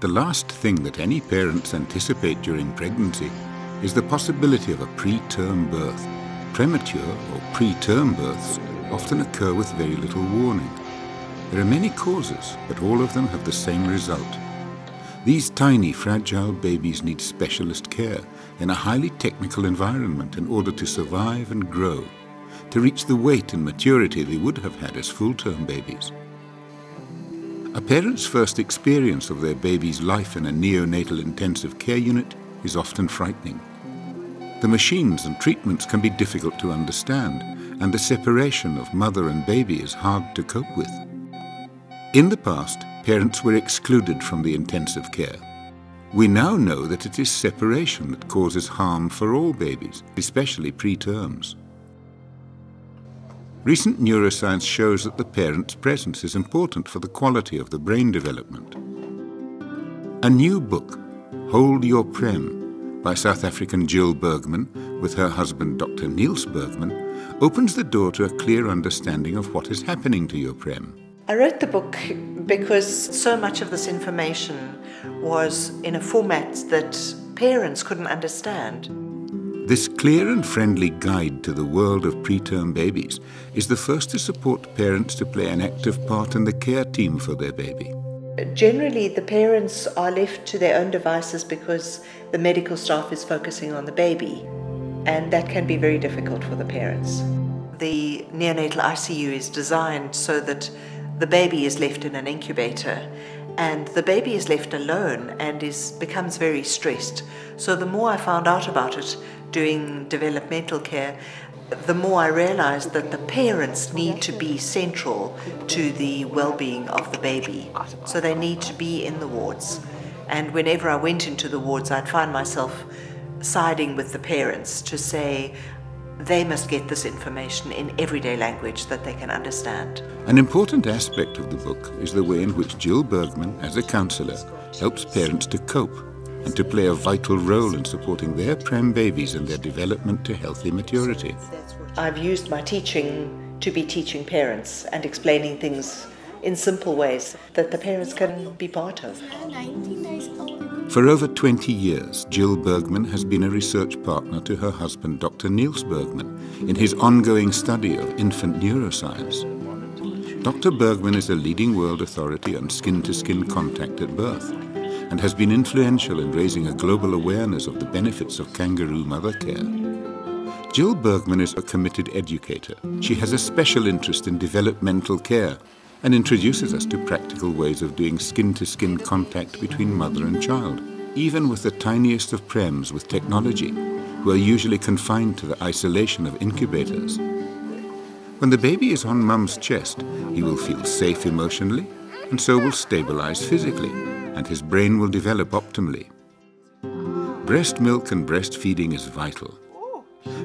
The last thing that any parents anticipate during pregnancy is the possibility of a preterm birth. Premature or preterm births often occur with very little warning. There are many causes, but all of them have the same result. These tiny, fragile babies need specialist care in a highly technical environment in order to survive and grow, to reach the weight and maturity they would have had as full-term babies. A parent's first experience of their baby's life in a neonatal intensive care unit is often frightening. The machines and treatments can be difficult to understand, and the separation of mother and baby is hard to cope with. In the past, parents were excluded from the intensive care. We now know that it is separation that causes harm for all babies, especially preterms. Recent neuroscience shows that the parent's presence is important for the quality of the brain development. A new book, Hold Your Prem, by South African Jill Bergman with her husband Dr. Niels Bergman, opens the door to a clear understanding of what is happening to your Prem. I wrote the book because so much of this information was in a format that parents couldn't understand. This clear and friendly guide to the world of preterm babies is the first to support parents to play an active part in the care team for their baby. Generally, the parents are left to their own devices because the medical staff is focusing on the baby, and that can be very difficult for the parents. The neonatal ICU is designed so that the baby is left in an incubator, and the baby is left alone and becomes very stressed. So the more I found out about it doing developmental care, the more I realized that the parents need to be central to the well-being of the baby. So they need to be in the wards. And whenever I went into the wards, I'd find myself siding with the parents to say they must get this information in everyday language that they can understand. An important aspect of the book is the way in which Jill Bergman, as a counsellor, helps parents to cope and to play a vital role in supporting their Prem babies and their development to healthy maturity. I've used my teaching to be teaching parents and explaining things in simple ways that the parents can be part of. For over 20 years, Jill Bergman has been a research partner to her husband, Dr. Niels Bergman, in his ongoing study of infant neuroscience. Dr. Bergman is a leading world authority on skin-to-skin contact at birth and has been influential in raising a global awareness of the benefits of kangaroo mother care. Jill Bergman is a committed educator. She has a special interest in developmental care and introduces us to practical ways of doing skin-to-skin contact between mother and child, even with the tiniest of Prems with technology, who are usually confined to the isolation of incubators. When the baby is on mum's chest, he will feel safe emotionally, and so will stabilize physically, and his brain will develop optimally. Breast milk and breastfeeding is vital.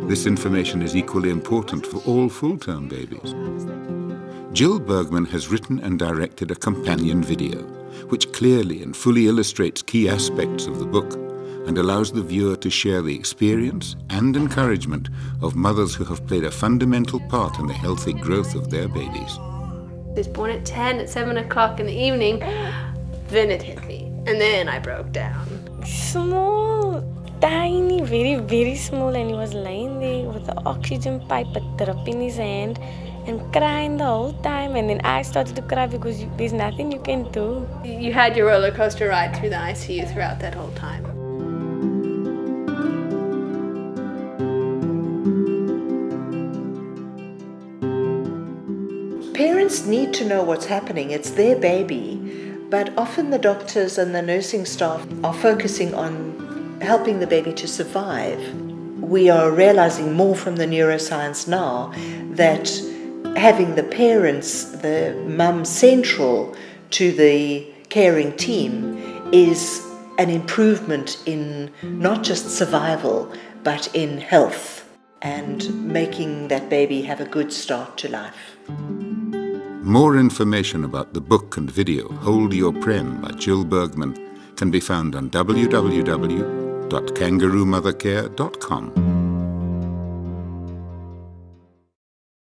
This information is equally important for all full-term babies. Jill Bergman has written and directed a companion video, which clearly and fully illustrates key aspects of the book and allows the viewer to share the experience and encouragement of mothers who have played a fundamental part in the healthy growth of their babies. I was born at 10, at 7 o'clock in the evening, then it hit me, and then I broke down. Small, tiny, very, very small, and he was lying there with the oxygen pipe, a drip in his hand, and crying the whole time. And then I started to cry because there's nothing you can do. You had your roller coaster ride through the ICU throughout that whole time. Parents need to know what's happening. It's their baby. But often the doctors and the nursing staff are focusing on helping the baby to survive. We are realizing more from the neuroscience now that having the parents, the mum, central to the caring team is an improvement in not just survival, but in health and making that baby have a good start to life. More information about the book and video Hold Your Prem by Jill Bergman can be found on www.kangaroomothercare.com.